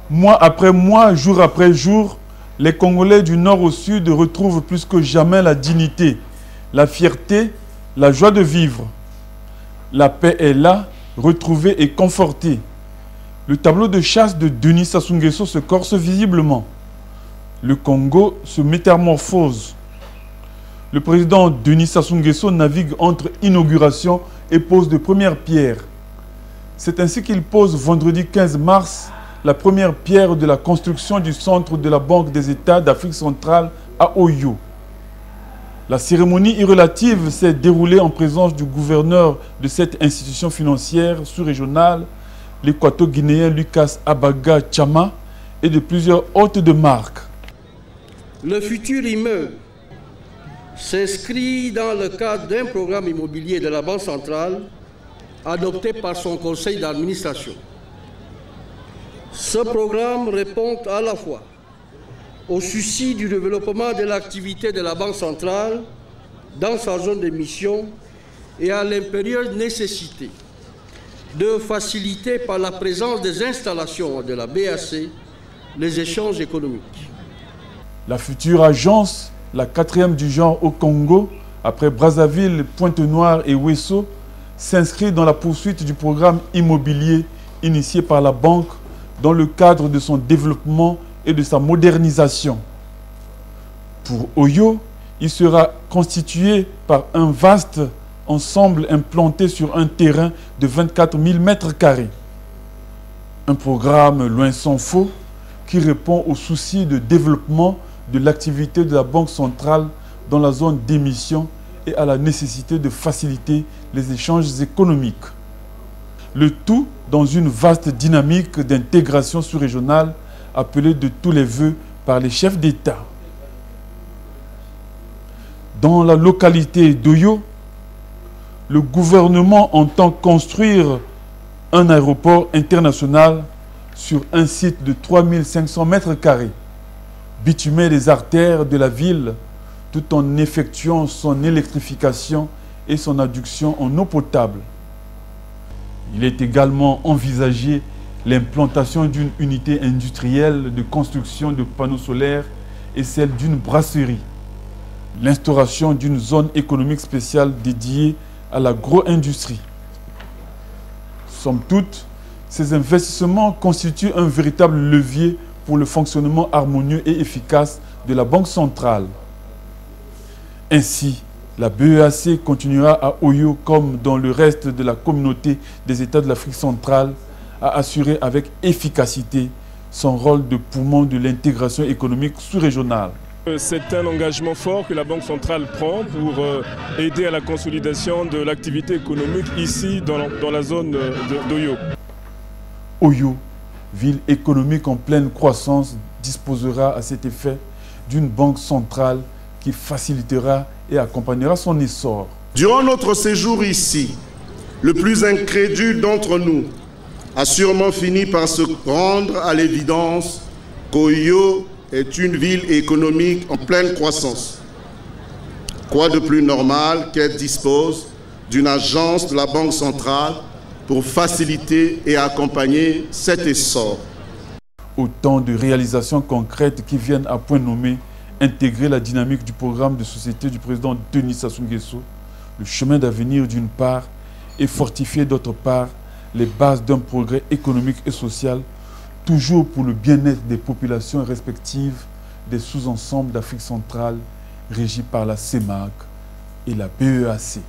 Mois après mois, jour après jour, les Congolais du nord au sud retrouvent plus que jamais la dignité, la fierté, la joie de vivre. La paix est là, retrouvée et confortée. Le tableau de chasse de Denis Sassou Nguesso se corse visiblement. Le Congo se métamorphose. Le président Denis Sassou Nguesso navigue entre inauguration et pose de première pierre. C'est ainsi qu'il pose vendredi 15 mars la première pierre de la construction du centre de la Banque des États d'Afrique centrale à Oyo. La cérémonie irrelative s'est déroulée en présence du gouverneur de cette institution financière sous-régionale, l'équato-guinéen Lucas Abaga Chama, et de plusieurs hôtes de marque. Le futur immeuble s'inscrit dans le cadre d'un programme immobilier de la Banque centrale adopté par son conseil d'administration. Ce programme répond à la fois au souci du développement de l'activité de la Banque centrale dans sa zone de mission et à l'impérieuse nécessité de faciliter par la présence des installations de la BAC les échanges économiques. La future agence, la 4e du genre au Congo, après Brazzaville, Pointe-Noire et Ouesso, s'inscrit dans la poursuite du programme immobilier initié par la banque dans le cadre de son développement et de sa modernisation. Pour Oyo, il sera constitué par un vaste ensemble implanté sur un terrain de 24 000 m². Un programme loin s'en faut qui répond aux soucis de développement de l'activité de la Banque centrale dans la zone d'émission et à la nécessité de faciliter les échanges économiques. Le tout dans une vaste dynamique d'intégration sous-régionale appelée de tous les vœux par les chefs d'État. Dans la localité d'Oyo, le gouvernement entend construire un aéroport international sur un site de 3500 m², bitumer les artères de la ville tout en effectuant son électrification et son adduction en eau potable. Il est également envisagé l'implantation d'une unité industrielle de construction de panneaux solaires et celle d'une brasserie. L'instauration d'une zone économique spéciale dédiée à l'agro-industrie. Somme toute, ces investissements constituent un véritable levier pour le fonctionnement harmonieux et efficace de la Banque centrale. Ainsi, la BEAC continuera à Oyo, comme dans le reste de la communauté des États de l'Afrique centrale, à assurer avec efficacité son rôle de poumon de l'intégration économique sous-régionale. C'est un engagement fort que la Banque centrale prend pour aider à la consolidation de l'activité économique ici dans la zone d'Oyo. Oyo, ville économique en pleine croissance, disposera à cet effet d'une banque centrale qui facilitera et accompagnera son essor. Durant notre séjour ici, le plus incrédule d'entre nous a sûrement fini par se rendre à l'évidence qu'Oyo est une ville économique en pleine croissance. Quoi de plus normal qu'elle dispose d'une agence de la Banque centrale pour faciliter et accompagner cet essor. Autant de réalisations concrètes qui viennent à point nommé intégrer la dynamique du programme de société du président Denis Sassou Nguesso, le chemin d'avenir d'une part, et fortifier d'autre part les bases d'un progrès économique et social, toujours pour le bien-être des populations respectives des sous-ensembles d'Afrique centrale régis par la CEMAC et la BEAC.